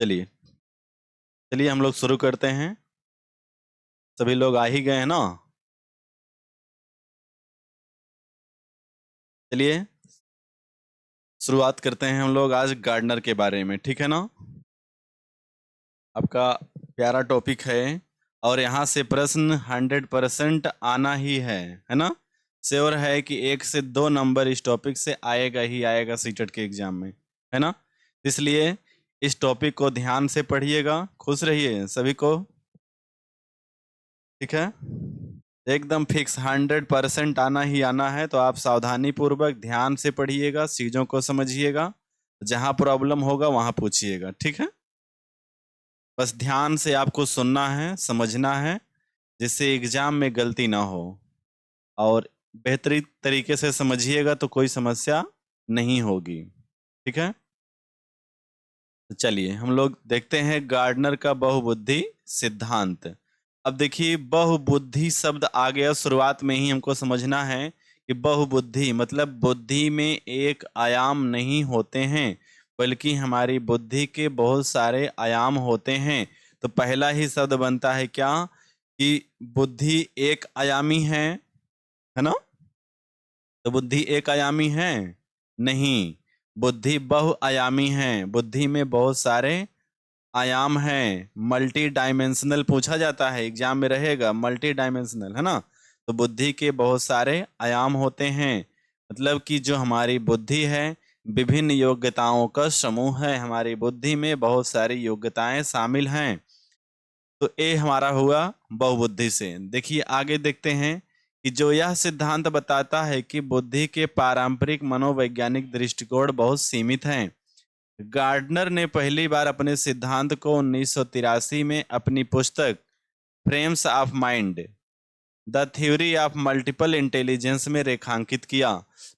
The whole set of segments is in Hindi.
चलिए चलिए हम लोग शुरू करते हैं। सभी लोग आ ही गए हैं ना। चलिए शुरुआत करते हैं हम लोग आज गार्डनर के बारे में, ठीक है ना। आपका प्यारा टॉपिक है और यहाँ से प्रश्न 100% आना ही है ना। श्योर है कि 1 से 2 नंबर इस टॉपिक से आएगा ही आएगा सीटेट के एग्जाम में, है ना। इसलिए इस टॉपिक को ध्यान से पढ़िएगा। खुश रहिए सभी को, ठीक है। एकदम फिक्स 100% आना ही आना है, तो आप सावधानी पूर्वक ध्यान से पढ़िएगा, चीजों को समझिएगा। जहां प्रॉब्लम होगा वहां पूछिएगा, ठीक है। बस ध्यान से आपको सुनना है, समझना है, जिससे एग्जाम में गलती ना हो। और बेहतरीन तरीके से समझिएगा तो कोई समस्या नहीं होगी, ठीक है। तो चलिए हम लोग देखते हैं गार्डनर का बहुबुद्धि सिद्धांत। अब देखिए बहुबुद्धि शब्द आ गया, शुरुआत में ही हमको समझना है कि बहुबुद्धि मतलब बुद्धि में एक आयाम नहीं होते हैं, बल्कि हमारी बुद्धि के बहुत सारे आयाम होते हैं। तो पहला ही शब्द बनता है क्या कि बुद्धि एक आयामी है ना। तो बुद्धि एक आयामी है नहीं, बुद्धि बहुआयामी है। बुद्धि में बहुत सारे आयाम हैं, मल्टी डायमेंशनल पूछा जाता है एग्जाम में, रहेगा मल्टी डायमेंशनल, है ना। तो बुद्धि के बहुत सारे आयाम होते हैं, मतलब कि जो हमारी बुद्धि है विभिन्न योग्यताओं का समूह है। हमारी बुद्धि में बहुत सारी योग्यताएं शामिल हैं। तो ए हमारा हुआ बहुबुद्धि से। देखिए आगे देखते हैं कि जो यह सिद्धांत बताता है कि बुद्धि के पारंपरिक मनोवैज्ञानिक दृष्टिकोण बहुत सीमित हैं। गार्डनर ने पहली बार अपने सिद्धांत को 1983 में अपनी पुस्तक frames of mind the theory of multiple intelligence में रेखांकित किया।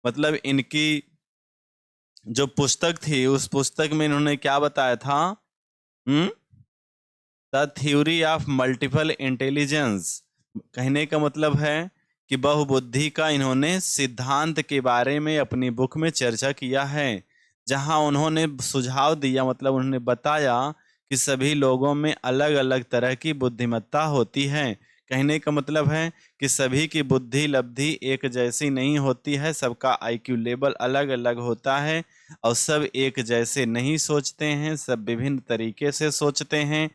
मतलब इनकी जो पुस्तक थी उस पुस्तक में इन्होंने क्या बताया था, the theory of multiple intelligence. कहने का मतलब है कि बहुबुद्धि का इन्होंने सिद्धांत के बारे में अपनी बुक में चर्चा किया है, जहां उन्होंने सुझाव दिया, मतलब उन्होंने बताया कि सभी लोगों में अलग अलग तरह की बुद्धिमत्ता होती है। कहने का मतलब है कि सभी की बुद्धि लब्धि एक जैसी नहीं होती है, सबका आईक्यू लेवल अलग अलग होता है और सब एक जैसे नहीं सोचते हैं, सब विभिन्न तरीके से सोचते हैं,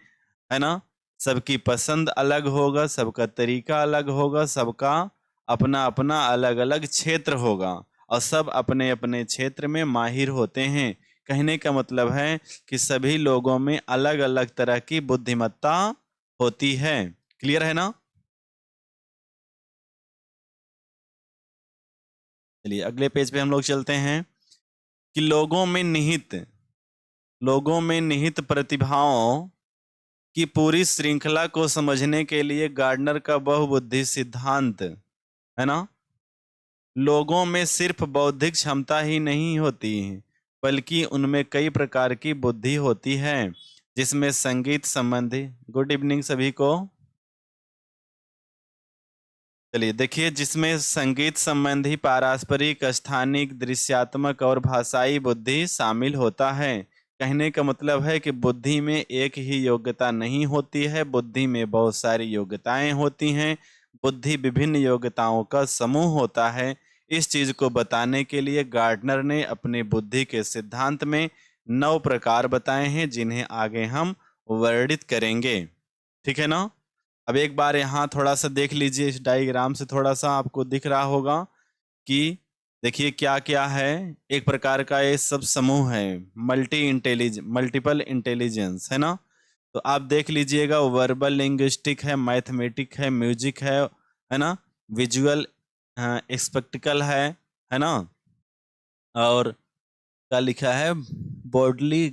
है ना। सबकी पसंद अलग होगा, सबका तरीका अलग होगा, सबका अपना अपना अलग अलग क्षेत्र होगा और सब अपने अपने क्षेत्र में माहिर होते हैं। कहने का मतलब है कि सभी लोगों में अलग अलग तरह की बुद्धिमत्ता होती है। क्लियर है ना। चलिए अगले पेज पे हम लोग चलते हैं कि लोगों में निहित प्रतिभाओं की पूरी श्रृंखला को समझने के लिए गार्डनर का बहुबुद्धि सिद्धांत, है ना। लोगों में सिर्फ बौद्धिक क्षमता ही नहीं होती, बल्कि उनमें कई प्रकार की बुद्धि होती है, जिसमें संगीत संबंधी, गुड इवनिंग सभी को। चलिए देखिए, जिसमें संगीत संबंधी पारस्परिक स्थानिक दृश्यात्मक और भाषाई बुद्धि शामिल होता है। कहने का मतलब है कि बुद्धि में एक ही योग्यता नहीं होती है, बुद्धि में बहुत सारी योग्यताएं होती हैं। बुद्धि विभिन्न योग्यताओं का समूह होता है। इस चीज को बताने के लिए गार्डनर ने अपनी बुद्धि के सिद्धांत में 9 प्रकार बताए हैं, जिन्हें आगे हम वर्णित करेंगे, ठीक है ना। अब एक बार यहाँ थोड़ा सा देख लीजिए, इस डायग्राम से थोड़ा सा आपको दिख रहा होगा कि देखिए क्या क्या है। एक प्रकार का ये सब समूह है, मल्टीपल इंटेलिजेंस, है ना। तो आप देख लीजिएगा, वर्बल लिंग्विस्टिक है, मैथमेटिक है, म्यूजिक है ना, विजुअल स्पेक्टिकल है ना, और क्या लिखा है, बॉडली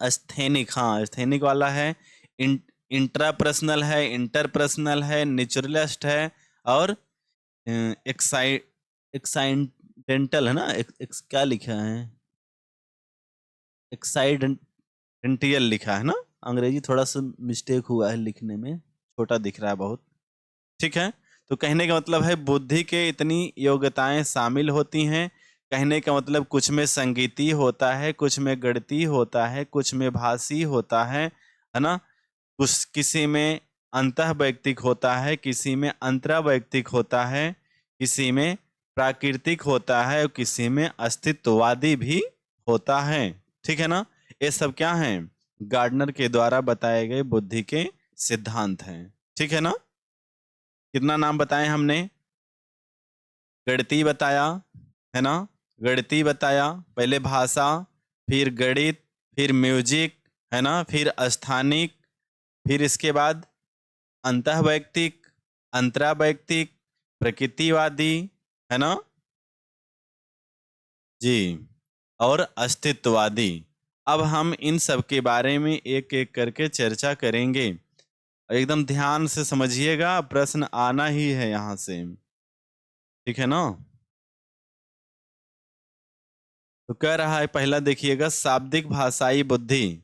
स्थेनिक, हाँ स्थेनिक वाला है, इंट्रापर्सनल है, इंटरपर्सनल है, नेचुरलिस्ट है, और एक्साइड एक्साइडेंटल है ना, क्या लिखा है, एक्साइडेंटियल लिखा है ना। अंग्रेजी थोड़ा सा मिस्टेक हुआ है लिखने में, छोटा दिख रहा है बहुत, ठीक है। तो कहने का मतलब है बुद्धि के इतनी योग्यताएं शामिल होती हैं। कहने का मतलब कुछ में संगीतीय होता है, कुछ में गणितीय होता है, कुछ में भाषी होता है ना? कुछ किसी में अंतःवैयक्तिक होता है, किसी में अंतरावैयक्तिक होता है, किसी में प्राकृतिक होता है और किसी में अस्तित्ववादी भी होता है। ठीक है ना? ये सब क्या हैं? गार्डनर के द्वारा बताए गए बुद्धि के सिद्धांत हैं। ठीक है ना? कितना नाम बताए हमने? गणितीय बताया, है ना? गणितीय बताया, पहले भाषा, फिर गणित, फिर म्यूजिक, है ना? फिर स्थानिक, फिर इसके बाद अंतःवैयक्तिक, अंतरावैयक्तिक, प्रकृतिवादी, है ना? जी, और अस्तित्ववादी। अब हम इन सब के बारे में एक-एक करके चर्चा करेंगे। एकदम ध्यान से समझिएगा, प्रश्न आना ही है यहाँ से। ठीक है ना? तो कह रहा है पहला देखिएगा शाब्दिक भाषाई बुद्धि।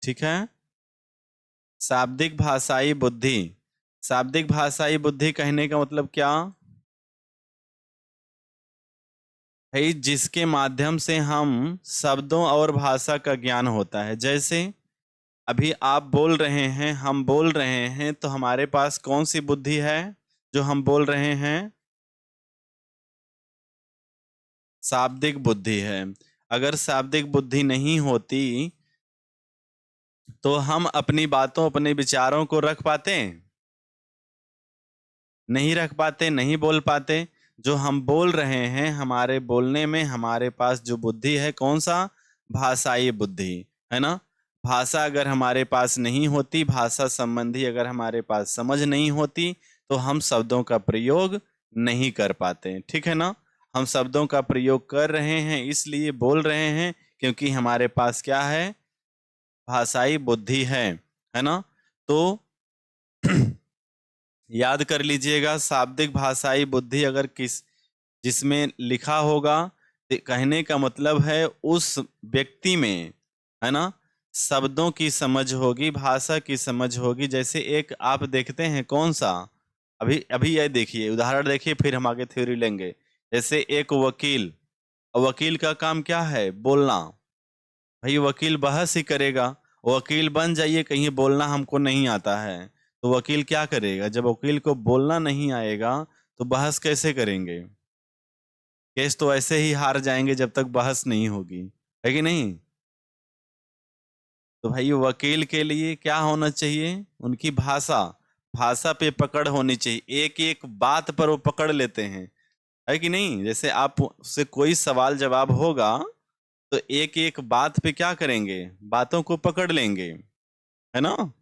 ठीक है? शाब्दिक भाषाई बुद्धि। शाब्दिक भाषाई बुद्धि कहने का मतलब क्या है? जिसके माध्यम से हम शब्दों और भाषा का ज्ञान होता है। जैसे अभी आप बोल रहे हैं, हम बोल रहे हैं, तो हमारे पास कौन सी बुद्धि है जो हम बोल रहे हैं? शाब्दिक बुद्धि है। अगर शाब्दिक बुद्धि नहीं होती तो हम अपनी बातों, अपने विचारों को रख पाते? नहीं रख पाते, नहीं बोल पाते। जो हम बोल रहे हैं, हमारे बोलने में हमारे पास जो बुद्धि है, कौन सा? भाषाई बुद्धि, है ना? भाषा अगर हमारे पास नहीं होती, भाषा संबंधी अगर हमारे पास समझ नहीं होती, तो हम शब्दों का प्रयोग नहीं कर पाते। ठीक है ना? हम शब्दों का प्रयोग कर रहे हैं, इसलिए बोल रहे हैं, क्योंकि हमारे पास क्या है? भाषाई बुद्धि है ना? तो याद कर लीजिएगा, शाब्दिक भाषाई बुद्धि अगर जिसमें लिखा होगा, तो कहने का मतलब है उस व्यक्ति में, है ना, शब्दों की समझ होगी, भाषा की समझ होगी। जैसे एक आप देखते हैं कौन सा, अभी अभी ये देखिए, उदाहरण देखिए, फिर हम आगे थ्योरी लेंगे। जैसे एक वकील, वकील का काम क्या है? बोलना। भाई वकील बहस ही करेगा। वकील बन जाइए, कहीं बोलना हमको नहीं आता है, तो वकील क्या करेगा? जब वकील को बोलना नहीं आएगा तो बहस कैसे करेंगे? केस तो ऐसे ही हार जाएंगे जब तक बहस नहीं होगी, है कि नहीं? तो भाई वकील के लिए क्या होना चाहिए? उनकी भाषा, भाषा पे पकड़ होनी चाहिए। एक एक बात पर वो पकड़ लेते हैं, है कि नहीं? जैसे आप से कोई सवाल जवाब होगा, तो एक एक बात पे क्या करेंगे? बातों को पकड़ लेंगे, है ना?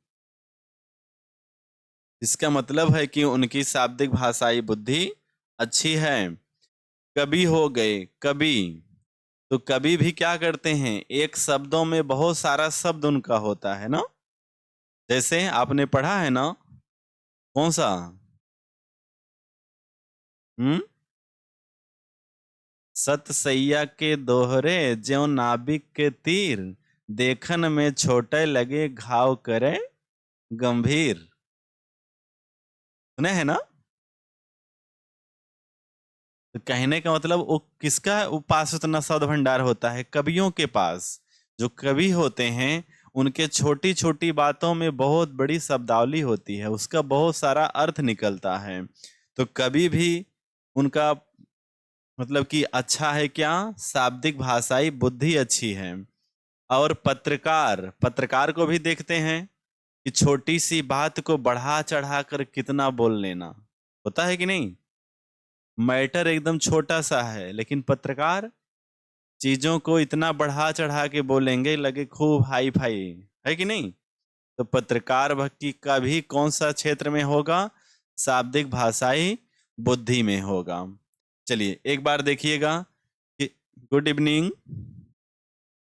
इसका मतलब है कि उनकी शाब्दिक भाषाई बुद्धि अच्छी है। कवि हो गए, कवि, तो कवि भी क्या करते हैं? एक शब्दों में बहुत सारा शब्द उनका होता है ना? जैसे आपने पढ़ा है ना? कौन सा? हम्म? सत सैया के दोहरे ज्यों नाभिक के तीर, देखन में छोटे लगे घाव करे गंभीर। सुने हैं ना? तो कहने का मतलब वो किसका पास उतना शब्द भंडार होता है? कवियों के पास। जो कवि होते हैं, उनके छोटी छोटी बातों में बहुत बड़ी शब्दावली होती है, उसका बहुत सारा अर्थ निकलता है। तो कवि भी उनका मतलब कि अच्छा है क्या? शाब्दिक भाषाई बुद्धि अच्छी है। और पत्रकार, पत्रकार को भी देखते हैं कि छोटी सी बात को बढ़ा चढ़ा कर कितना बोल लेना, होता है कि नहीं? मैटर एकदम छोटा सा है, लेकिन पत्रकार चीजों को इतना बढ़ा चढ़ा के बोलेंगे, लगे खूब हाई फाई, है कि नहीं? तो पत्रकार भक्ति का भी कौन सा क्षेत्र में होगा? शाब्दिक भाषाई बुद्धि में होगा। चलिए एक बार देखिएगा कि गुड इवनिंग।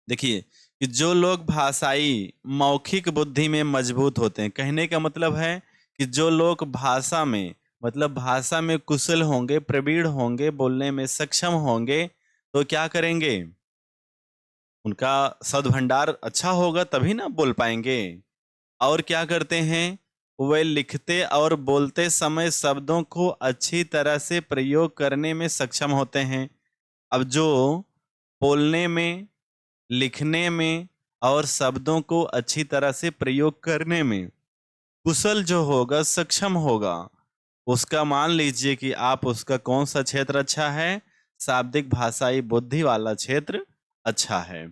देखिए कि जो लोग भाषाई मौखिक बुद्धि में मजबूत होते हैं, कहने का मतलब है कि जो लोग भाषा में, मतलब भाषा में कुशल होंगे, प्रवीण होंगे, बोलने में सक्षम होंगे, तो क्या करेंगे? उनका शब्द भंडार अच्छा होगा, तभी ना बोल पाएंगे। और क्या करते हैं? वे लिखते और बोलते समय शब्दों को अच्छी तरह से प्रयोग करने में सक्षम होते हैं। अब जो बोलने में, लिखने में और शब्दों को अच्छी तरह से प्रयोग करने में कुशल जो होगा, सक्षम होगा, उसका मान लीजिए कि आप उसका कौन सा क्षेत्र अच्छा है, शाब्दिक भाषाई बुद्धि वाला क्षेत्र अच्छा है।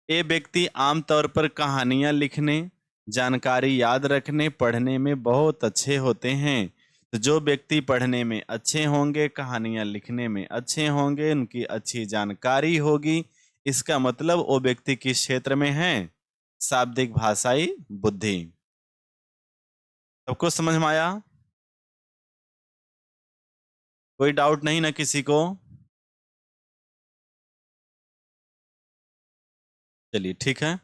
ये व्यक्ति आमतौर पर कहानियां लिखने, जानकारी याद रखने, पढ़ने में बहुत अच्छे होते हैं। तो जो व्यक्ति पढ़ने में अच्छे होंगे, कहानियां लिखने में अच्छे होंगे, उनकी अच्छी जानकारी होगी, इसका मतलब वो व्यक्ति किस क्षेत्र में है? शाब्दिक भाषाई बुद्धि। सबको समझ में आया? कोई डाउट नहीं ना किसी को? चलिए ठीक है।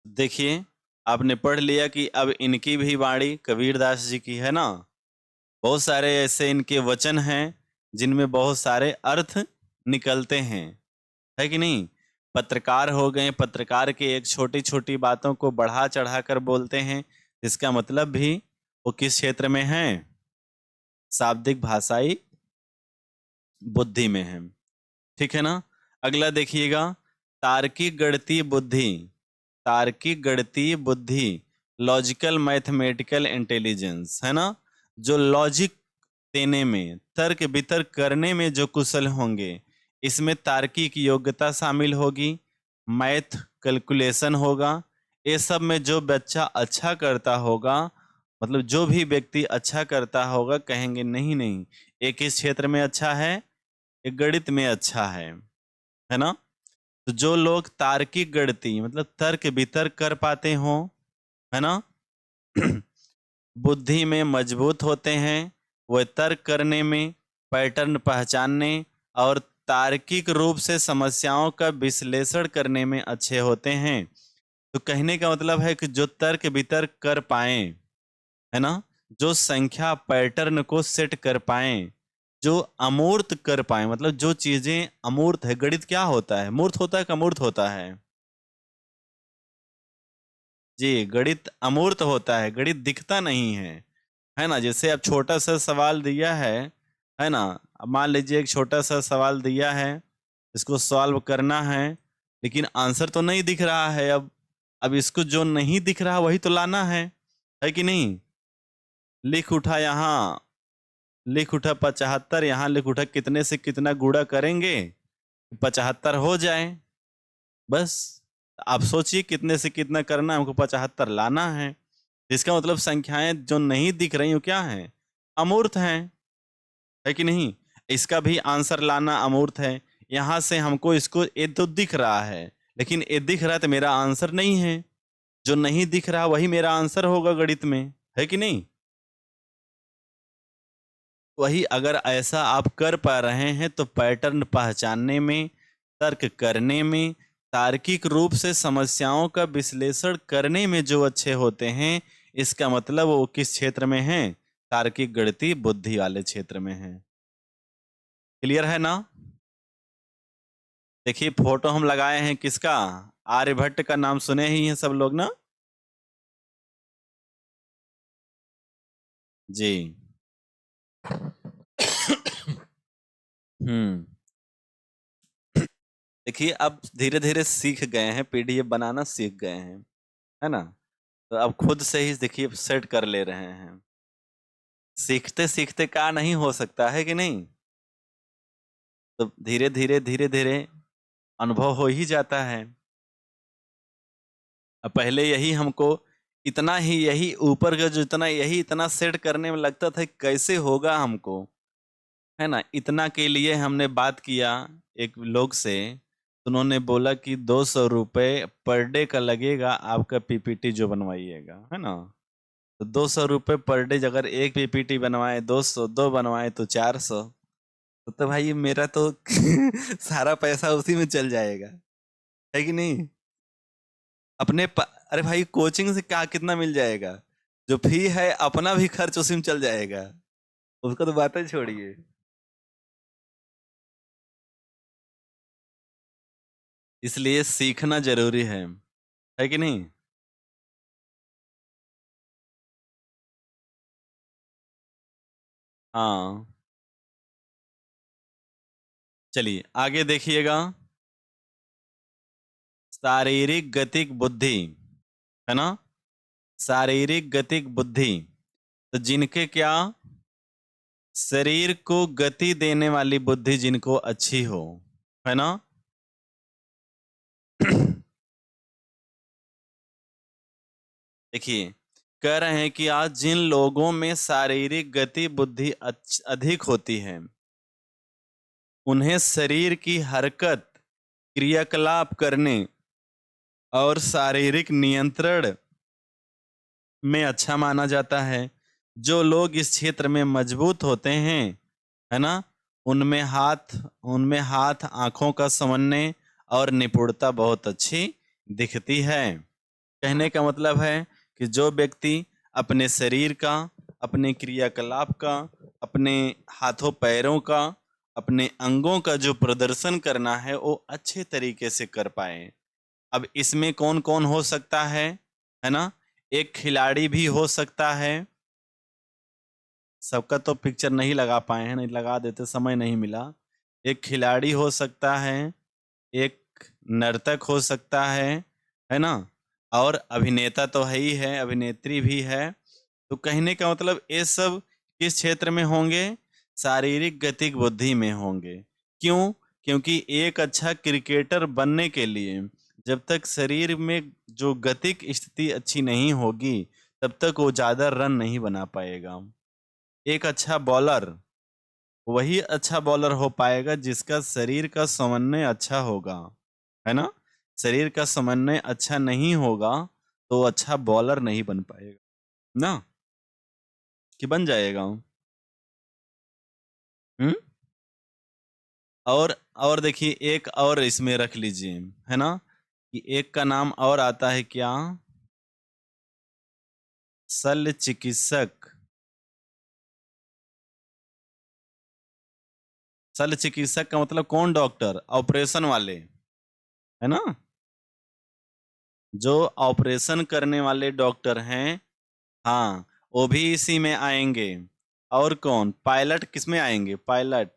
देखिए, आपने पढ़ लिया कि अब इनकी भी वाणी कबीरदास जी की है ना। बहुत सारे ऐसे इनके वचन हैं जिनमें बहुत सारे अर्थ निकलते हैं, है कि नहीं? पत्रकार हो गए, पत्रकार के एक छोटी छोटी बातों को बढ़ा चढ़ा कर बोलते हैं, इसका मतलब भी वो किस क्षेत्र में है? शाब्दिक भाषाई बुद्धि में है। ठीक है ना? अगला देखिएगा, तार्किक गणितीय बुद्धि। तार्किक गणितीय बुद्धि, लॉजिकल मैथमेटिकल इंटेलिजेंस, है ना? जो लॉजिक देने में, तर्क वितर्क करने में जो कुशल होंगे, इसमें तार्किक योग्यता शामिल होगी, मैथ कैलकुलेशन होगा। ये सब में जो बच्चा अच्छा करता होगा, मतलब जो भी व्यक्ति अच्छा करता होगा, कहेंगे नहीं नहीं, एक इस क्षेत्र में अच्छा है, एक गणित में अच्छा है ना? तो जो लोग तार्किक गणितीय मतलब तर्क वितर्क कर पाते हों, है ना? बुद्धि में मजबूत होते हैं, वह तर्क करने में, पैटर्न पहचानने और तार्किक रूप से समस्याओं का विश्लेषण करने में अच्छे होते हैं। तो कहने का मतलब है कि जो तर्क वितर्क कर पाए, है ना? जो संख्या पैटर्न को सेट कर पाए, जो अमूर्त कर पाए, मतलब जो चीजें अमूर्त है। गणित क्या होता है? मूर्त होता है कि अमूर्त होता है? जी, गणित अमूर्त होता है, गणित दिखता नहीं है ना? जैसे अब छोटा सा सवाल दिया है ना? अब मान लीजिए एक छोटा सा सवाल दिया है, इसको सॉल्व करना है, लेकिन आंसर तो नहीं दिख रहा है। अब इसको जो नहीं दिख रहा वही तो लाना है कि नहीं? लिख उठा यहाँ, लिख उठा 75, यहाँ लिख उठा कितने से कितना गुणा करेंगे 75 हो जाए, बस। आप सोचिए कितने से कितना करना है, हमको 75 लाना है। इसका मतलब संख्याएं जो नहीं दिख रही वो क्या है? अमूर्त हैं, है कि नहीं? इसका भी आंसर लाना अमूर्त है। यहां से हमको इसको ये तो दिख रहा है, लेकिन ये दिख रहा है तो मेरा आंसर नहीं है। जो नहीं दिख रहा वही मेरा आंसर होगा गणित में, है कि नहीं? वही अगर ऐसा आप कर पा रहे हैं तो पैटर्न पहचानने में, तर्क करने में, तार्किक रूप से समस्याओं का विश्लेषण करने में जो अच्छे होते हैं, इसका मतलब वो किस क्षेत्र में हैं? तार्किक गणितीय बुद्धि वाले क्षेत्र में हैं। क्लियर है ना? देखिए फोटो हम लगाए हैं किसका? आर्यभट्ट का नाम सुने ही हैं सब लोग ना? जी। हम्म। देखिए अब धीरे धीरे सीख गए हैं, पीडीएफ बनाना सीख गए हैं, है ना? तो अब खुद से ही देखिए सेट कर ले रहे हैं। सीखते सीखते का नहीं हो सकता है कि नहीं? तो धीरे धीरे धीरे धीरे अनुभव हो ही जाता है। अब पहले यही हमको इतना ही, यही ऊपर का जो इतना, यही इतना सेट करने में लगता था कि कैसे होगा हमको, है ना? इतना के लिए हमने बात किया एक लोग से, तो उन्होंने बोला कि 200 रुपये पर डे का लगेगा आपका पीपीटी जो बनवाइएगा, है ना? तो 200 रुपये पर डे, अगर एक पीपीटी बनवाए 200, दो बनवाए तो 400, तो भाई मेरा तो सारा पैसा उसी में चल जाएगा, है कि नहीं? अरे भाई कोचिंग से क्या कितना मिल जाएगा? जो फी है अपना भी खर्च उसी में चल जाएगा, उसका तो बात ही छोड़िए। इसलिए सीखना जरूरी है कि नहीं? हाँ, चलिए आगे देखिएगा। शारीरिक गतिक बुद्धि, है ना? शारीरिक गतिक बुद्धि, तो जिनके क्या, शरीर को गति देने वाली बुद्धि जिनको अच्छी हो, है ना? देखिए, कह रहे हैं कि आज जिन लोगों में शारीरिक गति बुद्धि अधिक होती है, उन्हें शरीर की हरकत, क्रियाकलाप करने और शारीरिक नियंत्रण में अच्छा माना जाता है। जो लोग इस क्षेत्र में मजबूत होते हैं, है ना? उनमें हाथ आंखों का समन्वय और निपुणता बहुत अच्छी दिखती है। कहने का मतलब है कि जो व्यक्ति अपने शरीर का, अपने क्रियाकलाप का, अपने हाथों पैरों का, अपने अंगों का जो प्रदर्शन करना है वो अच्छे तरीके से कर पाए। अब इसमें कौन कौन हो सकता है ना? एक खिलाड़ी भी हो सकता है। सबका तो पिक्चर नहीं लगा पाए हैं, नहीं लगा देते, समय नहीं मिला। एक खिलाड़ी हो सकता है, एक नर्तक हो सकता है ना? और अभिनेता तो है ही है, अभिनेत्री भी है। तो कहने का मतलब ये सब किस क्षेत्र में होंगे? शारीरिक गतिक बुद्धि में होंगे। क्यों? क्योंकि एक अच्छा क्रिकेटर बनने के लिए जब तक शरीर में जो गतिक स्थिति अच्छी नहीं होगी, तब तक वो ज़्यादा रन नहीं बना पाएगा। एक अच्छा बॉलर वही अच्छा बॉलर हो पाएगा जिसका शरीर का समन्वय अच्छा होगा, है ना? शरीर का समन्वय अच्छा नहीं होगा तो अच्छा बॉलर नहीं बन पाएगा ना, कि बन जाएगा। हम्म। और देखिए एक और इसमें रख लीजिए, है ना? कि एक का नाम और आता है क्या? शल्य चिकित्सक। शल्य चिकित्सक का मतलब कौन? डॉक्टर, ऑपरेशन वाले, है ना? जो ऑपरेशन करने वाले डॉक्टर हैं, हाँ, वो भी इसी में आएंगे। और कौन? पायलट किसमें आएंगे? पायलट।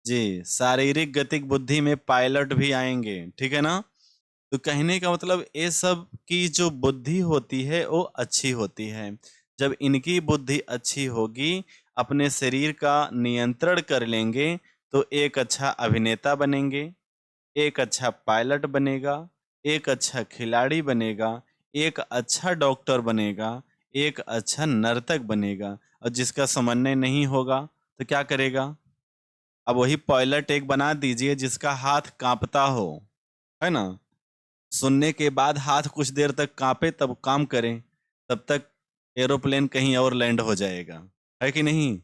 जी, शारीरिक गतिक बुद्धि में पायलट भी आएंगे, ठीक है ना? तो कहने का मतलब ये सब की जो बुद्धि होती है वो अच्छी होती है। जब इनकी बुद्धि अच्छी होगी, अपने शरीर का नियंत्रण कर लेंगे, तो एक अच्छा अभिनेता बनेंगे, एक अच्छा पायलट बनेगा, एक अच्छा खिलाड़ी बनेगा, एक अच्छा डॉक्टर बनेगा, एक अच्छा नर्तक बनेगा। और जिसका समन्वय नहीं होगा तो क्या करेगा? अब वही पायलट एक बना दीजिए जिसका हाथ कांपता हो, है ना? सुनने के बाद हाथ कुछ देर तक कांपे तब काम करें, तब तक एरोप्लेन कहीं और लैंड हो जाएगा, है कि नहीं?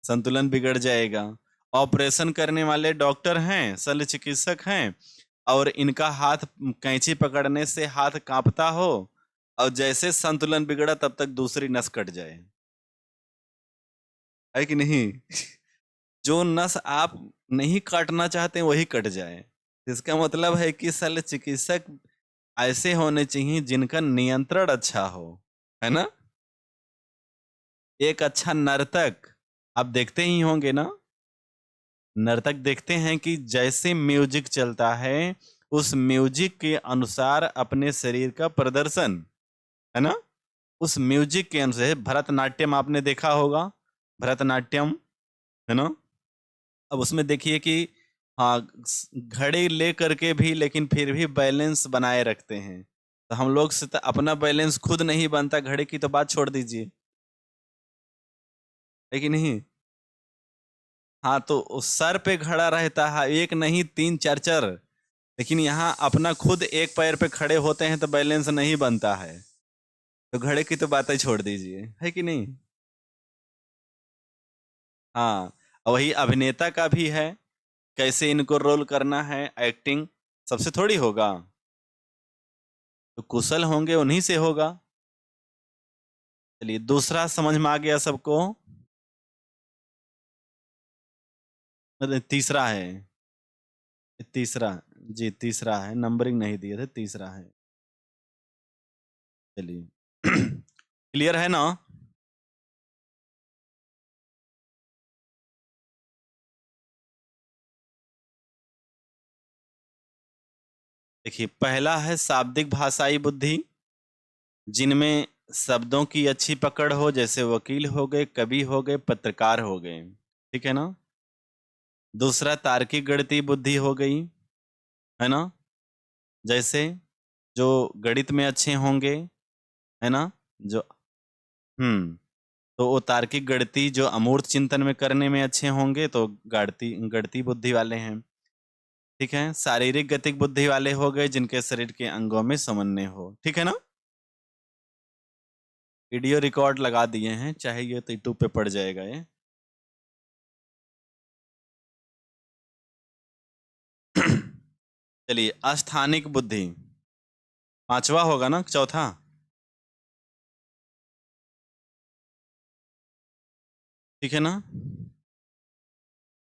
संतुलन बिगड़ जाएगा। ऑपरेशन करने वाले डॉक्टर हैं, शल्य चिकित्सक हैं, और इनका हाथ कैंची पकड़ने से हाथ कांपता हो, और जैसे संतुलन बिगड़ा तब तक दूसरी नस कट जाए, है कि नहीं? जो नस आप नहीं काटना चाहते वही कट जाए। इसका मतलब है कि शल्य चिकित्सक ऐसे होने चाहिए जिनका नियंत्रण अच्छा हो, है ना? एक अच्छा नर्तक, आप देखते ही होंगे ना? नर्तक देखते हैं कि जैसे म्यूजिक चलता है, उस म्यूजिक के अनुसार अपने शरीर का प्रदर्शन, है ना? उस म्यूजिक के अनुसार भरतनाट्यम आपने देखा होगा, भरतनाट्यम, है ना? अब उसमें देखिए कि हाँ, घड़ी ले करके भी लेकिन फिर भी बैलेंस बनाए रखते हैं। तो हम लोग से तो अपना बैलेंस खुद नहीं बनता, घड़ी की तो बात छोड़ दीजिए, है कि नहीं? हाँ, तो उस सर पे खड़ा रहता है, एक नहीं तीन चार चार, लेकिन यहाँ अपना खुद एक पैर पे खड़े होते हैं तो बैलेंस नहीं बनता है। तो घड़े की तो बात ही छोड़ दीजिए, है कि नहीं? हाँ, और वही अभिनेता का भी है, कैसे इनको रोल करना है, एक्टिंग सबसे थोड़ी होगा। तो कुशल होंगे उन्हीं से होगा। चलिए दूसरा समझ में आ गया सबको? मतलब तीसरा है, तीसरा, जी तीसरा है, नंबरिंग नहीं दिए थे, तीसरा है। चलिए क्लियर है ना? देखिए, पहला है शाब्दिक भाषाई बुद्धि, जिनमें शब्दों की अच्छी पकड़ हो, जैसे वकील हो गए, कवि हो गए, पत्रकार हो गए। ठीक है ना? दूसरा तार्किक गणितीय बुद्धि हो गई, है ना? जैसे जो गणित में अच्छे होंगे, है ना? जो तो वो तार्किक गणितीय जो अमूर्त चिंतन में करने में अच्छे होंगे, तो गणितीय गणितीय बुद्धि वाले हैं। ठीक है? शारीरिक गतिक बुद्धि वाले हो गए, जिनके शरीर के अंगों में समन्वय हो। ठीक है ना? वीडियो रिकॉर्ड लगा दिए हैं, चाहे ये तो यूट्यूब पे पड़ जाएगा ये। चलिए, अस्थानिक बुद्धि पांचवा होगा ना, चौथा? ठीक है ना?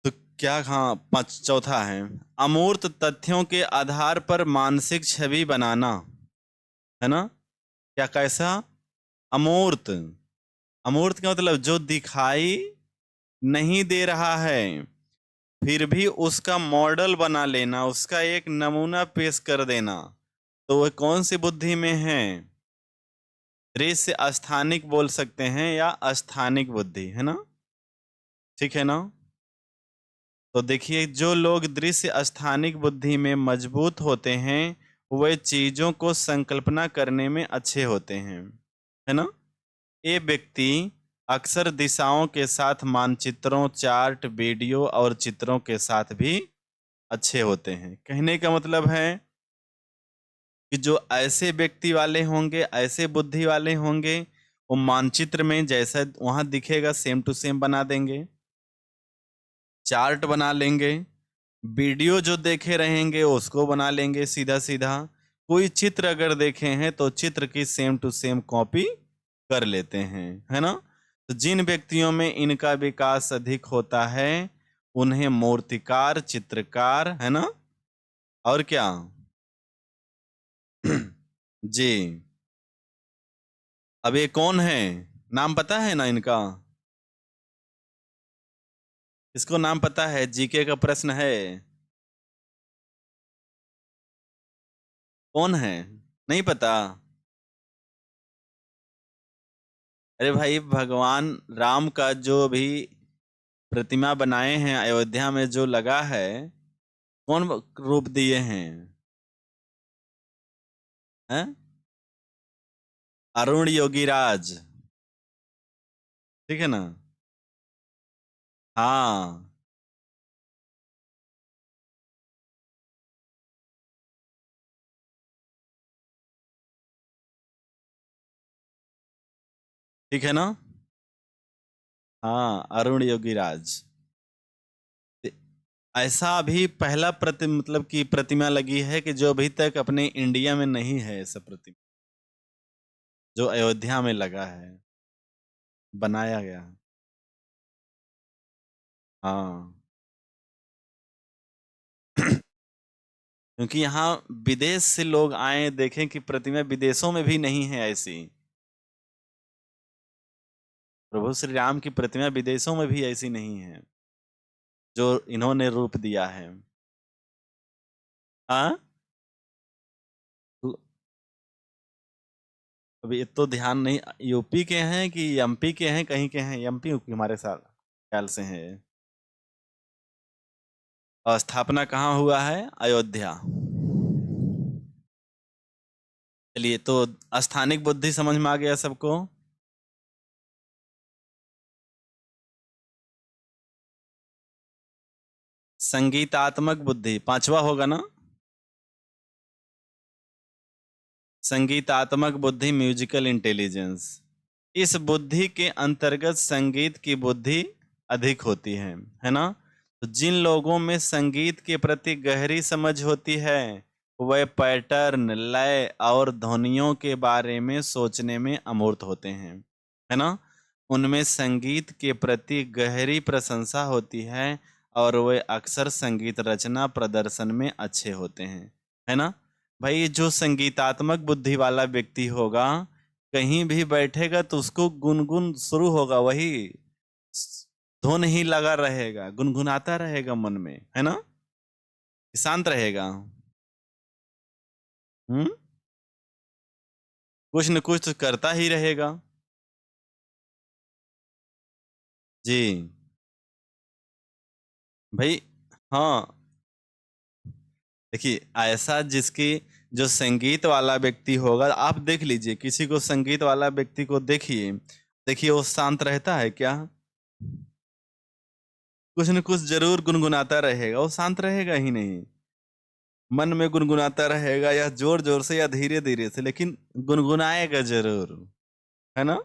तो क्या, हाँ, पांच, चौथा है अमूर्त तथ्यों के आधार पर मानसिक छवि बनाना, है ना? क्या, कैसा? अमूर्त। अमूर्त का मतलब जो दिखाई नहीं दे रहा है, फिर भी उसका मॉडल बना लेना, उसका एक नमूना पेश कर देना, तो वह कौन सी बुद्धि में है? दृश्य अस्थानिक बोल सकते हैं, या अस्थानिक बुद्धि, है ना? ठीक है ना? तो देखिए, जो लोग दृश्य स्थानिक बुद्धि में मजबूत होते हैं, वे चीजों को संकल्पना करने में अच्छे होते हैं, है ना? ये व्यक्ति अक्सर दिशाओं के साथ मानचित्रों, चार्ट, वीडियो और चित्रों के साथ भी अच्छे होते हैं। कहने का मतलब है कि जो ऐसे व्यक्ति वाले होंगे, ऐसे बुद्धि वाले होंगे, वो मानचित्र में जैसा वहां दिखेगा सेम टू सेम बना देंगे, चार्ट बना लेंगे, वीडियो जो देखे रहेंगे उसको बना लेंगे सीधा सीधा, कोई चित्र अगर देखे हैं तो चित्र की सेम टू सेम कॉपी कर लेते हैं, है ना? तो जिन व्यक्तियों में इनका विकास अधिक होता है, उन्हें मूर्तिकार, चित्रकार, है ना? और क्या? जी। अब ये कौन है? नाम पता है ना इनका? इसको नाम पता है? जीके का प्रश्न है। कौन है? नहीं पता? अरे भाई, भगवान राम का जो भी प्रतिमा बनाए हैं अयोध्या में जो लगा है, कौन रूप दिए हैं? हैं? अरुण योगीराज। ठीक है ना? हाँ। ठीक है ना? हाँ, अरुण योगीराज। ऐसा अभी पहला मतलब कि प्रतिमा लगी है कि जो अभी तक अपने इंडिया में नहीं है, ऐसा प्रतिमा जो अयोध्या में लगा है, बनाया गया है। हाँ। क्योंकि यहाँ विदेश से लोग आए, देखें कि प्रतिमा विदेशों में भी नहीं है ऐसी। प्रभु श्री राम की प्रतिमा विदेशों में भी ऐसी नहीं है जो इन्होंने रूप दिया है। हाँ। अभी ये तो ध्यान नहीं, यूपी के हैं कि एमपी के हैं, कहीं के हैं, एमपी हमारे साथ ख्याल से हैं। और स्थापना कहाँ हुआ है? अयोध्या। चलिए, तो स्थानिक बुद्धि समझ में आ गया सबको? संगीतात्मक बुद्धि पांचवा होगा ना? संगीतात्मक बुद्धि, म्यूजिकल इंटेलिजेंस। इस बुद्धि के अंतर्गत संगीत की बुद्धि अधिक होती है ना? तो जिन लोगों में संगीत के प्रति गहरी समझ होती है, वह पैटर्न, लय और ध्वनियों के बारे में सोचने में अमूर्त होते हैं, है ना? उनमें संगीत के प्रति गहरी प्रशंसा होती है, और वे अक्सर संगीत रचना प्रदर्शन में अच्छे होते हैं, है ना? भाई, जो संगीतात्मक बुद्धि वाला व्यक्ति होगा, कहीं भी बैठेगा तो उसको गुनगुन शुरू होगा, वही धुन ही लगा रहेगा, गुनगुनाता रहेगा मन में, है ना? शांत रहेगा। हम्म। कुछ न कुछ तो करता ही रहेगा। जी भाई। हाँ, देखिए ऐसा जिसकी जो संगीत वाला व्यक्ति होगा, आप देख लीजिए किसी को, संगीत वाला व्यक्ति को देखिए, देखिए वो शांत रहता है क्या? कुछ न कुछ जरूर गुनगुनाता रहेगा, वो शांत रहेगा ही नहीं। मन में गुनगुनाता रहेगा, या जोर जोर से या धीरे धीरे से, लेकिन गुनगुनाएगा जरूर, है ना?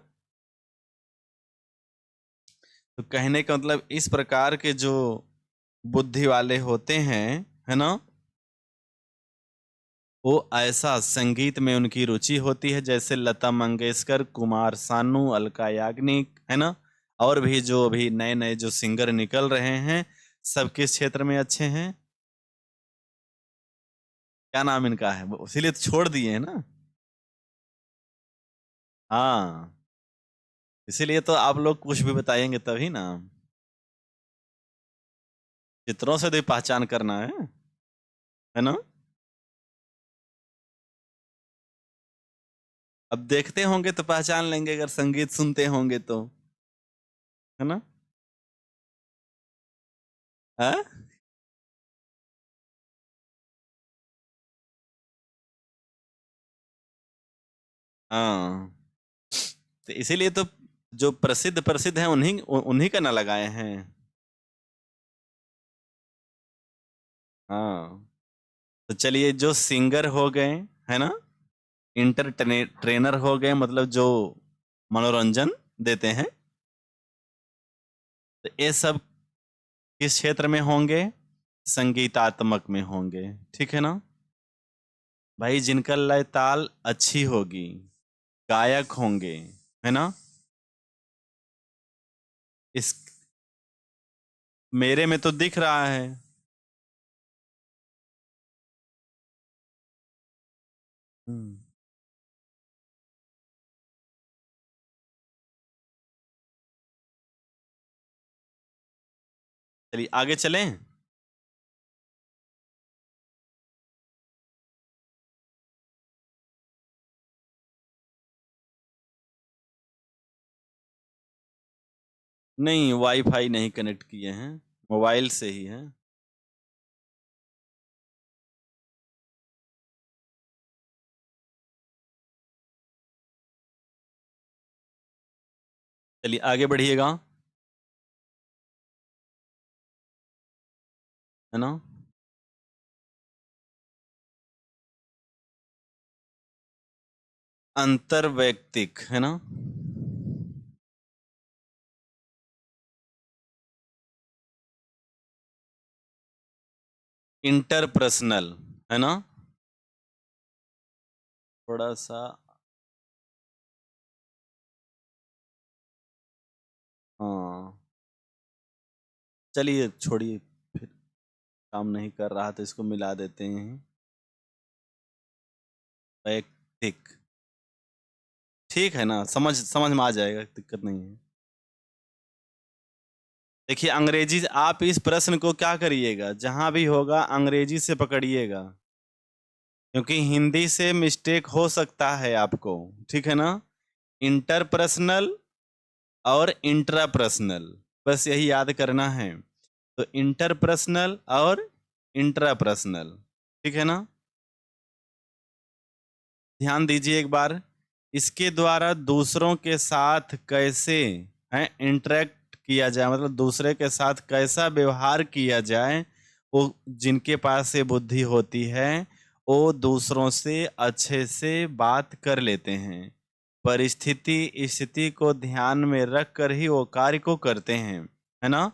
तो कहने का मतलब इस प्रकार के जो बुद्धि वाले होते हैं, है ना, वो ऐसा संगीत में उनकी रुचि होती है, जैसे लता मंगेशकर, कुमार सानू, अलका याग्निक, है ना, और भी जो अभी नए नए जो सिंगर निकल रहे हैं, सब किस क्षेत्र में अच्छे हैं? क्या नाम इनका है, वो इसीलिए तो छोड़ दिए हैं ना। हाँ, इसीलिए तो आप लोग कुछ भी बताएंगे तभी ना। चित्रों से भी पहचान करना है ना? अब देखते होंगे तो पहचान लेंगे, अगर संगीत सुनते होंगे तो, है ना? हाँ। हाँ, तो इसीलिए तो जो प्रसिद्ध प्रसिद्ध हैं उन्हीं उन्हीं का ना लगाए हैं। हाँ, तो चलिए, जो सिंगर हो गए, है ना, ट्रेनर हो गए, मतलब जो मनोरंजन देते हैं, तो ये सब किस क्षेत्र में होंगे? संगीतात्मक में होंगे, ठीक है ना? भाई जिनका लय ताल अच्छी होगी, गायक होंगे, है ना? इस मेरे में तो दिख रहा है। हम्म। चलिए आगे चलें। नहीं, वाईफाई नहीं कनेक्ट किए हैं, मोबाइल से ही है। चलिए आगे बढ़िएगा, है ना? अंतर्वैयक्तिक, है ना? इंटरपर्सनल, है ना? थोड़ा सा। हाँ, चलिए छोड़िए, फिर काम नहीं कर रहा तो इसको मिला देते हैं। वैयक्तिक, ठीक है ना, समझ समझ में आ जाएगा, दिक्कत नहीं है। देखिए अंग्रेजी, आप इस प्रश्न को क्या करिएगा, जहां भी होगा अंग्रेजी से पकड़िएगा, क्योंकि हिंदी से मिस्टेक हो सकता है आपको, ठीक है ना? इंटरपर्सनल और इंट्रापर्सनल, बस यही याद करना है। तो इंटरपर्सनल और इंट्रापर्सनल, ठीक है ना? ध्यान दीजिए एक बार, इसके द्वारा दूसरों के साथ कैसे है इंटरेक्ट किया जाए, मतलब दूसरे के साथ कैसा व्यवहार किया जाए, वो जिनके पास ये बुद्धि होती है, वो दूसरों से अच्छे से बात कर लेते हैं। परिस्थिति स्थिति को ध्यान में रख कर ही वो कार्य को करते हैं, है ना?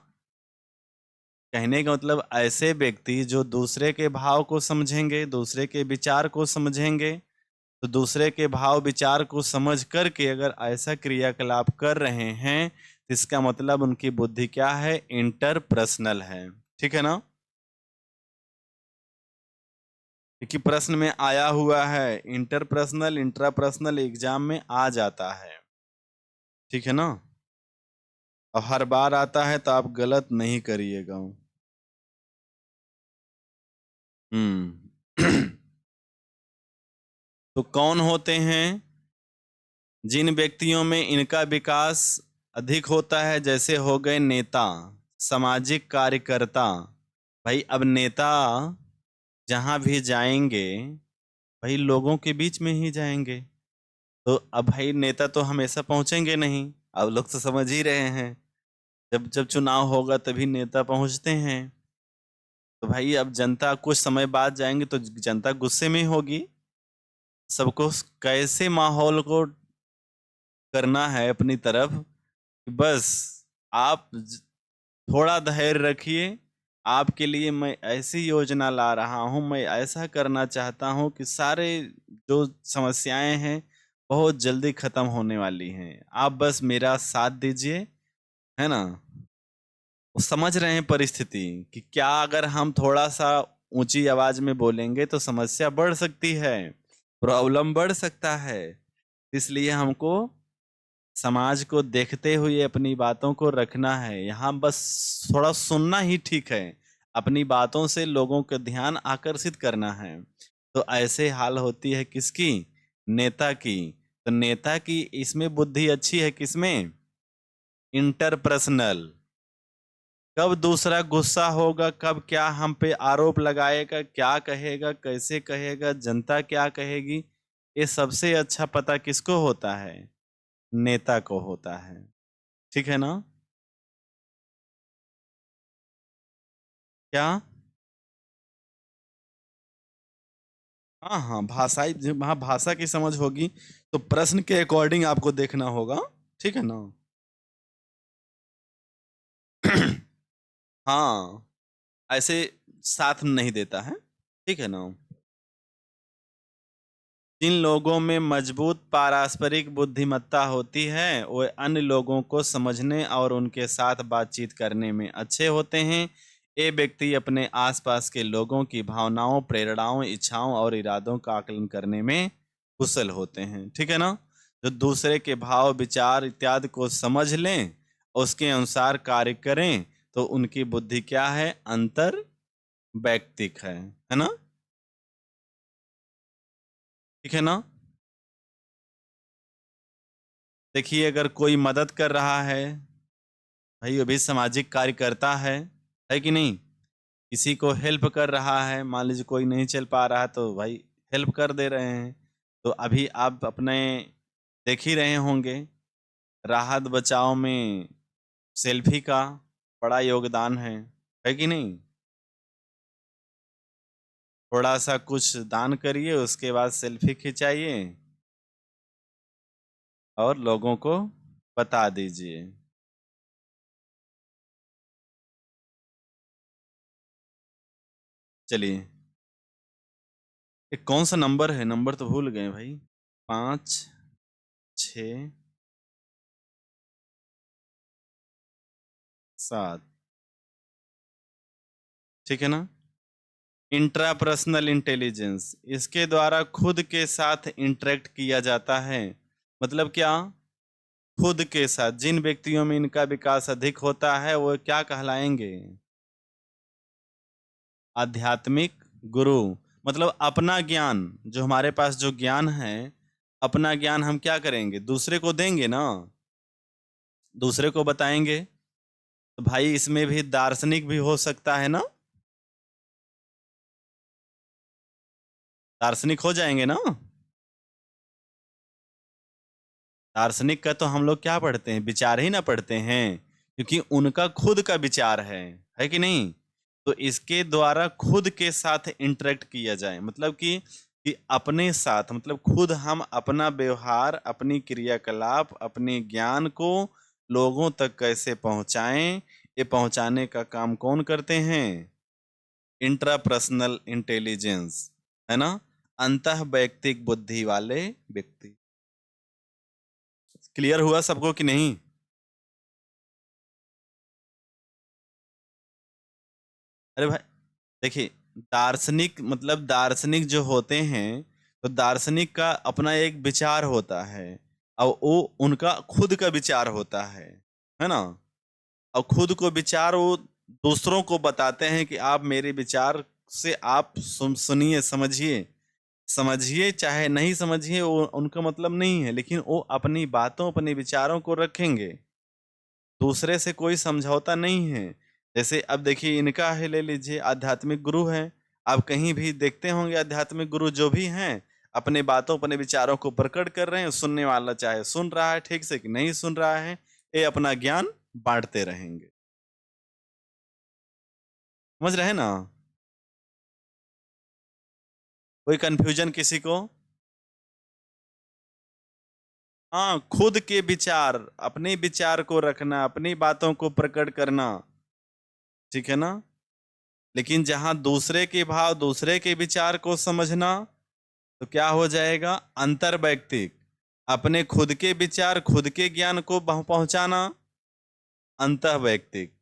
कहने का मतलब ऐसे व्यक्ति जो दूसरे के भाव को समझेंगे, दूसरे के विचार को समझेंगे, तो दूसरे के भाव विचार को समझ करके अगर ऐसा क्रियाकलाप कर रहे हैं, तो इसका मतलब उनकी बुद्धि क्या है? इंटरपर्सनल है, ठीक है ना? क्योंकि प्रश्न में आया हुआ है, इंटरपर्सनल इंट्रापर्सनल एग्जाम में आ जाता है, ठीक है ना। और हर बार आता है तो आप गलत नहीं करिएगा। तो कौन होते हैं जिन व्यक्तियों में इनका विकास अधिक होता है? जैसे हो गए नेता, सामाजिक कार्यकर्ता। भाई अब नेता जहां भी जाएंगे भाई लोगों के बीच में ही जाएंगे, तो अब भाई नेता तो हमेशा पहुंचेंगे नहीं। अब लोग तो समझ ही रहे हैं, जब जब चुनाव होगा तभी नेता पहुंचते हैं। तो भाई अब जनता कुछ समय बाद जाएंगे तो जनता गुस्से में होगी। सबको कैसे माहौल को करना है अपनी तरफ कि बस आप थोड़ा धैर्य रखिए, आपके लिए मैं ऐसी योजना ला रहा हूं, मैं ऐसा करना चाहता हूं कि सारे जो समस्याएं हैं बहुत जल्दी खत्म होने वाली हैं, आप बस मेरा साथ दीजिए, है ना। वो समझ रहे हैं परिस्थिति कि क्या अगर हम थोड़ा सा ऊंची आवाज में बोलेंगे तो समस्या बढ़ सकती है, प्रॉब्लम बढ़ सकता है। इसलिए हमको समाज को देखते हुए अपनी बातों को रखना है, यहाँ बस थोड़ा सुनना ही ठीक है, अपनी बातों से लोगों का ध्यान आकर्षित करना है। तो ऐसे हाल होती है किसकी? नेता की। तो नेता की इसमें बुद्धि अच्छी है, किसमें? इंटरपर्सनल। कब दूसरा गुस्सा होगा, कब क्या हम पे आरोप लगाएगा, क्या कहेगा, कैसे कहेगा, जनता क्या कहेगी, ये सबसे अच्छा पता किसको होता है? नेता को होता है, ठीक है ना। क्या? हाँ हाँ, हाँ भाषा की समझ होगी तो प्रश्न के अकॉर्डिंग आपको देखना होगा, ठीक है ना। हाँ, ऐसे साथ नहीं देता है, ठीक है ना। जिन लोगों में मजबूत पारस्परिक बुद्धिमत्ता होती है वो अन्य लोगों को समझने और उनके साथ बातचीत करने में अच्छे होते हैं। ये व्यक्ति अपने आसपास के लोगों की भावनाओं, प्रेरणाओं, इच्छाओं और इरादों का आकलन करने में कुशल होते हैं, ठीक है ना। जो दूसरे के भाव, विचार इत्यादि को समझ लें, उसके अनुसार कार्य करें, तो उनकी बुद्धि क्या है? अंतर वैयक्तिक है ना। ठीक है ना। देखिए अगर कोई मदद कर रहा है, भाई वो भी सामाजिक कार्यकर्ता है कि नहीं। किसी को हेल्प कर रहा है, मान लीजिए कोई नहीं चल पा रहा है तो भाई हेल्प कर दे रहे हैं। तो अभी आप अपने देख ही रहे होंगे, राहत बचाव में सेल्फी का बड़ा योगदान है कि नहीं। थोड़ा सा कुछ दान करिए, उसके बाद सेल्फी खिंचाइए और लोगों को बता दीजिए। चलिए, ये कौन सा नंबर है? नंबर तो भूल गए भाई। 5, 6, 7, ठीक है ना। इंट्रापर्सनल इंटेलिजेंस, इसके द्वारा खुद के साथ इंटरेक्ट किया जाता है। मतलब क्या? खुद के साथ जिन व्यक्तियों में इनका विकास अधिक होता है वो क्या कहलाएंगे? आध्यात्मिक गुरु। मतलब अपना ज्ञान, जो हमारे पास जो ज्ञान है, अपना ज्ञान हम क्या करेंगे? दूसरे को देंगे ना, दूसरे को बताएंगे। तो भाई इसमें भी दार्शनिक भी हो सकता है ना, दार्शनिक हो जाएंगे ना। दार्शनिक का तो हम लोग क्या पढ़ते हैं? विचार ही ना पढ़ते हैं, क्योंकि उनका खुद का विचार है कि नहीं। तो इसके द्वारा खुद के साथ इंटरेक्ट किया जाए, मतलब कि अपने साथ, मतलब खुद हम अपना व्यवहार, अपनी क्रियाकलाप, अपने ज्ञान को लोगों तक कैसे पहुंचाएं, ये पहुंचाने का काम कौन करते हैं? इंट्रापर्सनल इंटेलिजेंस, है ना। अंतः वैयक्तिक बुद्धि वाले व्यक्ति। क्लियर हुआ सबको कि नहीं? अरे भाई देखिए, दार्शनिक मतलब दार्शनिक जो होते हैं, तो दार्शनिक का अपना एक विचार होता है और वो उनका खुद का विचार होता है ना? और खुद को विचार वो दूसरों को बताते हैं कि आप मेरे विचार से आप सुनिए, समझिए। समझिए चाहे नहीं समझिए, वो उनका मतलब नहीं है, लेकिन वो अपनी बातों, अपने विचारों को रखेंगे। दूसरे से कोई समझौता नहीं है। जैसे अब देखिए इनका है, ले लीजिए, आध्यात्मिक गुरु हैं। आप कहीं भी देखते होंगे आध्यात्मिक गुरु जो भी हैं, अपने बातों, अपने विचारों को प्रकट कर रहे हैं। सुनने वाला चाहे सुन रहा है ठीक से कि नहीं सुन रहा है, ये अपना ज्ञान बाँटते रहेंगे। समझ रहे हैं ना? कोई कन्फ्यूजन किसी को? हाँ, खुद के विचार, अपने विचार को रखना, अपनी बातों को प्रकट करना, ठीक है ना? लेकिन जहाँ दूसरे के भाव, दूसरे के विचार को समझना, तो क्या हो जाएगा? अंतर्वैयक्तिक। अपने खुद के विचार, खुद के ज्ञान को पहुंचाना, अंतःवैयक्तिक।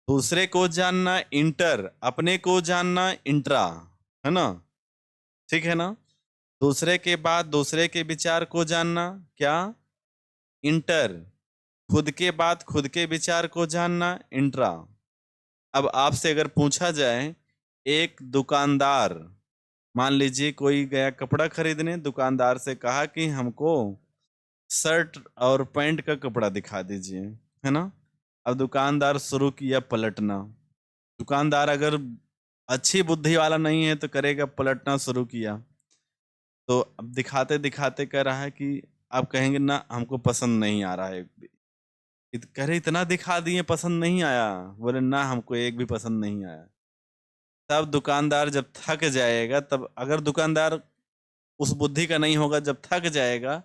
दूसरे को जानना, इंटर। अपने को जानना, इंट्रा। है ना? ठीक है ना? दूसरे के बाद दूसरे के विचार को जानना, क्या? इंटर। खुद के बाद खुद के विचार को जानना, इंट्रा। अब आपसे अगर पूछा जाए, एक दुकानदार, मान लीजिए कोई गया कपड़ा खरीदने, दुकानदार से कहा कि हमको शर्ट और पैंट का कपड़ा दिखा दीजिए, है ना? अब दुकानदार शुरू किया पलटना। दुकानदार अगर अच्छी बुद्धि वाला नहीं है तो करेगा, पलटना शुरू किया। तो अब दिखाते दिखाते कह रहा है कि आप कहेंगे ना हमको पसंद नहीं आ रहा है। कह रहे इतना दिखा दिए पसंद नहीं आया। बोले ना हमको एक भी पसंद नहीं आया। तब दुकानदार जब थक जाएगा, तब अगर दुकानदार उस बुद्धि का नहीं होगा, जब थक जाएगा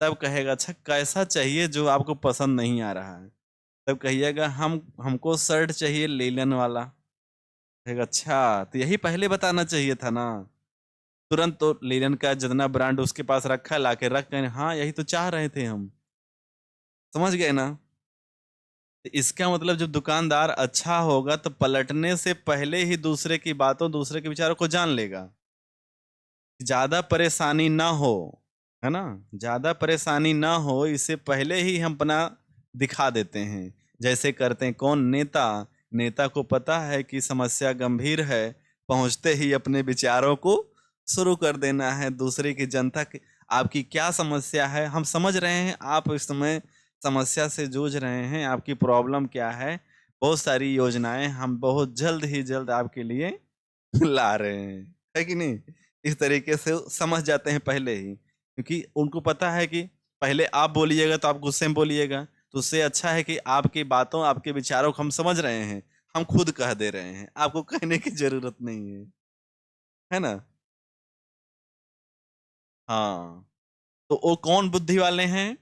तब कहेगा अच्छा कैसा चाहिए जो आपको पसंद नहीं आ रहा है? तब कहिएगा हमको शर्ट चाहिए लेलन वाला। कहेगा अच्छा तो यही पहले बताना चाहिए था ना। तुरंत तो लेलन का जितना ब्रांड उसके पास रखा, लाके रख गए, हाँ यही तो चाह रहे थे हम। समझ गए ना? तो इसका मतलब जब दुकानदार अच्छा होगा तो पलटने से पहले ही दूसरे की बातों, दूसरे के विचारों को जान लेगा। ज्यादा परेशानी ना हो, है ना? ज्यादा परेशानी ना हो, इससे पहले ही हम अपना दिखा देते हैं। जैसे करते हैं कौन? नेता। नेता को पता है कि समस्या गंभीर है, पहुंचते ही अपने विचारों को शुरू कर देना है। दूसरे की जनता की आपकी क्या समस्या है, हम समझ रहे हैं, आप इस समय समस्या से जूझ रहे हैं, आपकी प्रॉब्लम क्या है, बहुत सारी योजनाएं हम बहुत जल्द ही जल्द आपके लिए ला रहे हैं, है कि नहीं? इस तरीके से समझ जाते हैं पहले ही, क्योंकि उनको पता है कि पहले आप बोलिएगा तो आप गुस्से में बोलिएगा, तो उससे अच्छा है कि आपकी बातों, आपके विचारों को हम समझ रहे हैं, हम खुद कह दे रहे हैं, आपको कहने की जरूरत नहीं है ना? हाँ, तो वो कौन बुद्धि वाले हैं?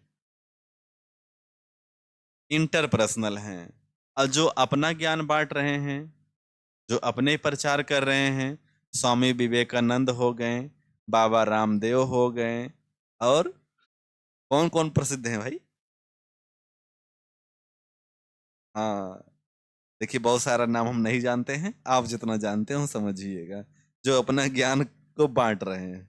इंटरपर्सनल हैं। और जो अपना ज्ञान बांट रहे हैं, जो अपने प्रचार कर रहे हैं, स्वामी विवेकानंद हो गए, बाबा रामदेव हो गए, और कौन कौन प्रसिद्ध हैं भाई? हाँ, देखिए बहुत सारा नाम हम नहीं जानते हैं, आप जितना जानते हो समझिएगा, जो अपना ज्ञान को बांट रहे हैं।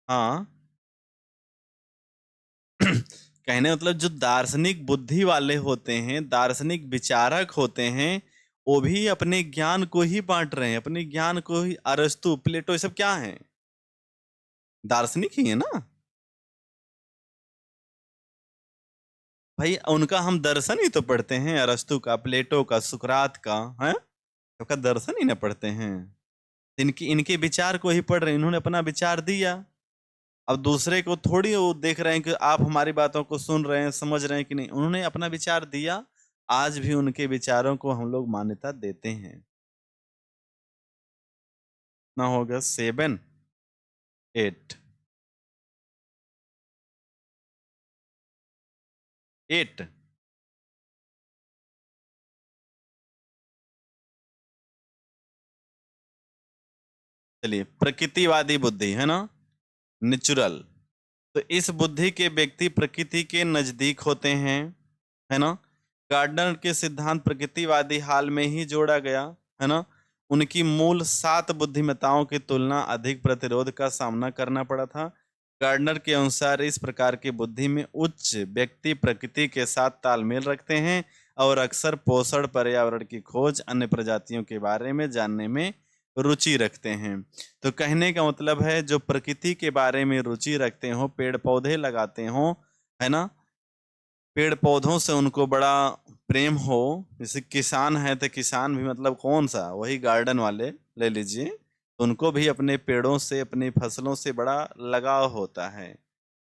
हाँ। कहने मतलब जो दार्शनिक बुद्धि वाले होते हैं, दार्शनिक विचारक होते हैं, वो भी अपने ज्ञान को ही बांट रहे हैं, अपने ज्ञान को ही। अरस्तु, प्लेटो, ये सब क्या है? दार्शनिक ही है ना भाई। उनका हम दर्शन ही तो पढ़ते हैं, अरस्तु का, प्लेटो का, सुकरात का, है? सबका दर्शन ही ना पढ़ते हैं। इनकी इनके विचार को ही पढ़ रहे हैं, इन्होंने अपना विचार दिया। अब दूसरे को थोड़ी वो देख रहे हैं कि आप हमारी बातों को सुन रहे हैं, समझ रहे हैं कि नहीं। उन्होंने अपना विचार दिया, आज भी उनके विचारों को हम लोग मान्यता देते हैं। ना हो गया 7, 8, 8। चलिए, प्रकृतिवादी बुद्धि है ना, नेचुरल। तो इस बुद्धि के व्यक्ति प्रकृति के नजदीक होते हैं, है ना। गार्डनर के सिद्धांत प्रकृतिवादी हाल में ही जोड़ा गया, है ना। उनकी मूल 7 बुद्धिमत्ताओं की तुलना अधिक प्रतिरोध का सामना करना पड़ा था। गार्डनर के अनुसार इस प्रकार की बुद्धि में उच्च व्यक्ति प्रकृति के साथ तालमेल रखते हैं और अक्सर पोषण, पर्यावरण की खोज, अन्य प्रजातियों के बारे में जानने में रुचि रखते हैं। तो कहने का मतलब है, जो प्रकृति के बारे में रुचि रखते हो, पेड़ पौधे लगाते हो, है ना, पेड़ पौधों से उनको बड़ा प्रेम हो, जैसे किसान है तो किसान भी मतलब कौन सा, वही गार्डन वाले ले लीजिए, तो उनको भी अपने पेड़ों से, अपनी फसलों से बड़ा लगाव होता है।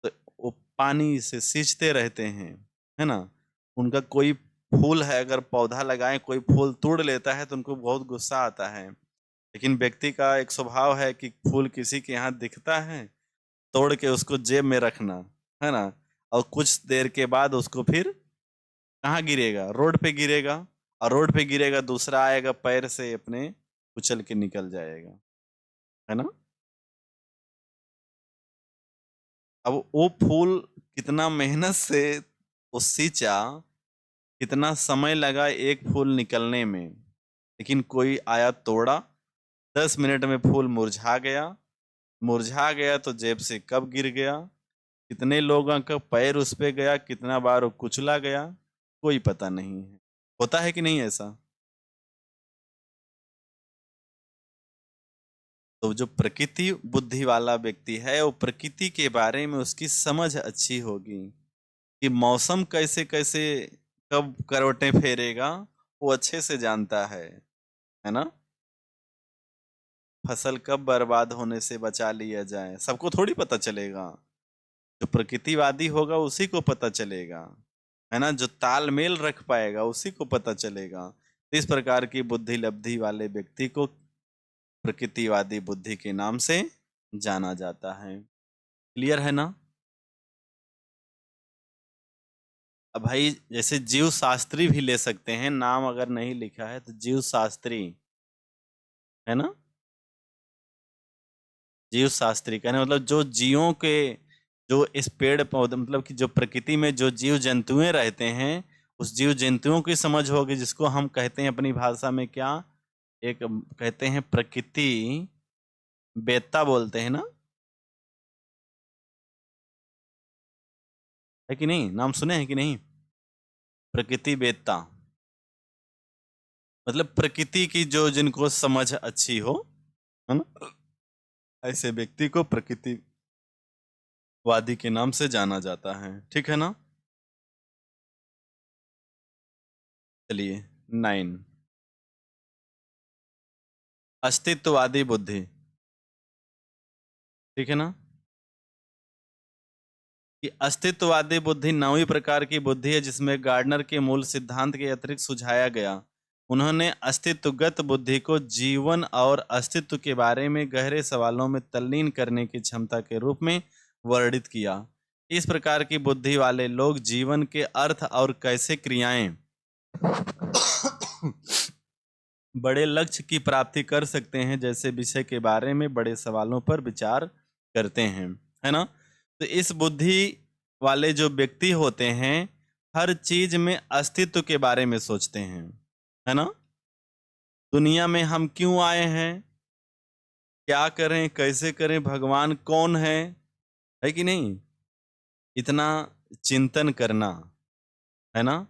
तो वो पानी से सींचते रहते हैं, है ना। उनका कोई फूल है, अगर पौधा लगाए कोई फूल तोड़ लेता है तो उनको बहुत गुस्सा आता है। लेकिन व्यक्ति का एक स्वभाव है कि फूल किसी के यहाँ दिखता है, तोड़ के उसको जेब में रखना, है ना। और कुछ देर के बाद उसको फिर कहाँ गिरेगा, रोड पे गिरेगा, और रोड पे गिरेगा दूसरा आएगा पैर से अपने कुचल के निकल जाएगा, है ना। अब वो फूल कितना मेहनत से वो सींचा, कितना समय लगा एक फूल निकलने में, लेकिन कोई आया तोड़ा, 10 मिनट में फूल मुरझा गया। मुरझा गया तो जेब से कब गिर गया, कितने लोगों का पैर उस पे गया, कितना बार वो कुचला गया, कोई पता नहीं है। होता है कि नहीं ऐसा। तो जो प्रकृति बुद्धि वाला व्यक्ति है, वो प्रकृति के बारे में उसकी समझ अच्छी होगी कि मौसम कैसे कैसे कब करवटें फेरेगा, वो अच्छे से जानता है ना। फसल कब बर्बाद होने से बचा लिया जाए, सबको थोड़ी पता चलेगा। जो प्रकृतिवादी होगा उसी को पता चलेगा, है ना। जो तालमेल रख पाएगा उसी को पता चलेगा। तो इस प्रकार की बुद्धि लब्धि वाले व्यक्ति को प्रकृतिवादी बुद्धि के नाम से जाना जाता है। क्लियर है ना। अब भाई जैसे जीव शास्त्री भी ले सकते हैं, नाम अगर नहीं लिखा है तो जीव शास्त्री, है ना। जीव शास्त्री कहने मतलब जो जीवों के, जो इस पेड़ पौधे मतलब कि जो प्रकृति में जो जीव जंतुएं रहते हैं, उस जीव जंतुओं की समझ होगी, जिसको हम कहते हैं अपनी भाषा में क्या, एक कहते हैं प्रकृति वेत्ता बोलते हैं ना, है कि नहीं, नाम सुने हैं कि नहीं। प्रकृति वेत्ता मतलब प्रकृति की जो जिनको समझ अच्छी हो, है ना, ऐसे व्यक्ति को प्रकृतिवादी के नाम से जाना जाता है। ठीक है ना। चलिए 9, अस्तित्ववादी बुद्धि। ठीक है ना, कि अस्तित्ववादी बुद्धि 9वीं प्रकार की बुद्धि है, जिसमें गार्डनर के मूल सिद्धांत के अतिरिक्त सुझाया गया। उन्होंने अस्तित्वगत बुद्धि को जीवन और अस्तित्व के बारे में गहरे सवालों में तल्लीन करने की क्षमता के रूप में वर्णित किया। इस प्रकार की बुद्धि वाले लोग जीवन के अर्थ और कैसे क्रियाएं बड़े लक्ष्य की प्राप्ति कर सकते हैं जैसे विषय के बारे में बड़े सवालों पर विचार करते हैं, है ना। तो इस बुद्धि वाले जो व्यक्ति होते हैं, हर चीज में अस्तित्व के बारे में सोचते हैं, है ना। दुनिया में हम क्यों आए हैं, क्या करें, कैसे करें, भगवान कौन है कि नहीं, इतना चिंतन करना, है ना।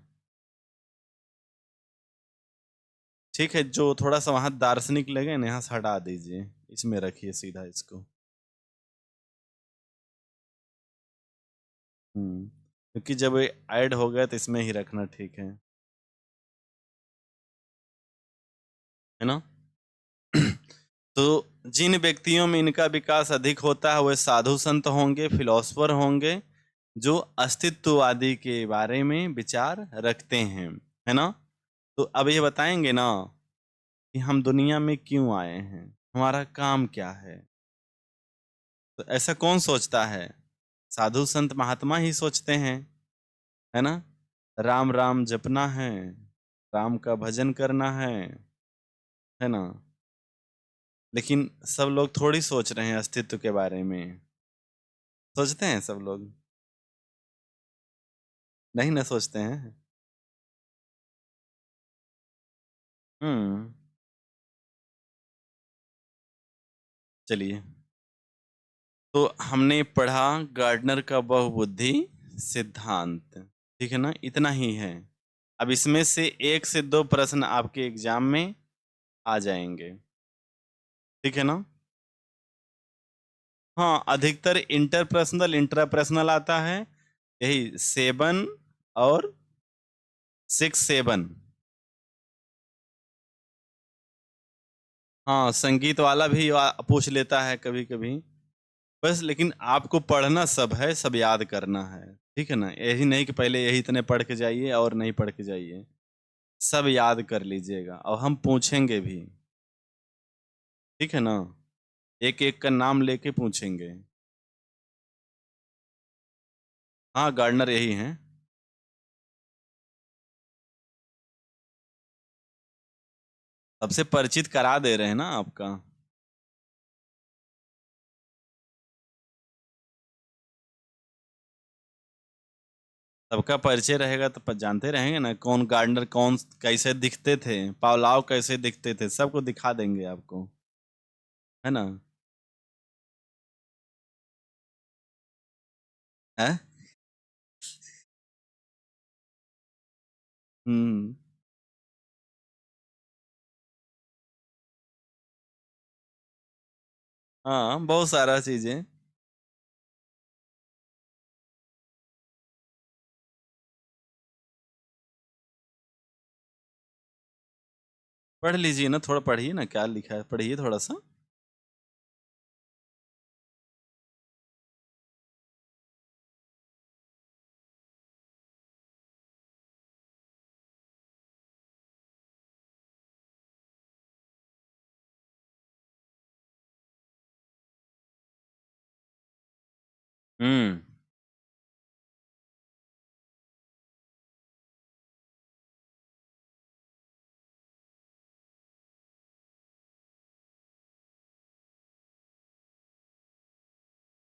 ठीक है, जो थोड़ा सा वहां दार्शनिक लगे ना, यहाँ से हटा दीजिए, इसमें रखिए सीधा इसको। क्योंकि जब ऐड हो गया तो इसमें ही रखना ठीक है ना। तो जिन व्यक्तियों में इनका विकास अधिक होता है, वे साधु संत होंगे, फिलोसफर होंगे, जो अस्तित्ववादी के बारे में विचार रखते हैं, है ना। तो अब ये बताएंगे ना कि हम दुनिया में क्यों आए हैं, हमारा काम क्या है। तो ऐसा कौन सोचता है, साधु संत महात्मा ही सोचते हैं, है ना। राम राम जपना है, राम का भजन करना है ना। लेकिन सब लोग थोड़ी सोच रहे हैं अस्तित्व के बारे में। सोचते हैं सब लोग? नहीं ना सोचते हैं। हम्म। चलिए, तो हमने पढ़ा गार्डनर का बहुबुद्धि सिद्धांत। ठीक है ना, इतना ही है। अब इसमें से एक से दो प्रश्न आपके एग्जाम में आ जाएंगे। ठीक है ना? हाँ, अधिकतर इंटरपर्सनल इंट्रापर्सनल आता है। यही 7 और 6 7। हाँ, संगीत वाला भी पूछ लेता है कभी कभी। बस लेकिन आपको पढ़ना सब है, सब याद करना है। ठीक है ना, यही नहीं कि पहले यही इतने पढ़ के जाइए और नहीं पढ़ के जाइए। सब याद कर लीजिएगा और हम पूछेंगे भी। ठीक है ना? एक एक का नाम लेके पूछेंगे। हाँ, गार्डनर यही है। सबसे परिचित करा दे रहे हैं ना आपका। सबका परिचय रहेगा तो जानते रहेंगे ना कौन गार्डनर, कौन कैसे दिखते थे, पावलाव कैसे दिखते थे, सबको दिखा देंगे आपको। है ना? है। हम्म। हाँ, बहुत सारा चीजें। पढ़ लीजिए ना, थोड़ा पढ़िए ना, क्या लिखा है पढ़िए थोड़ा सा। हम्म।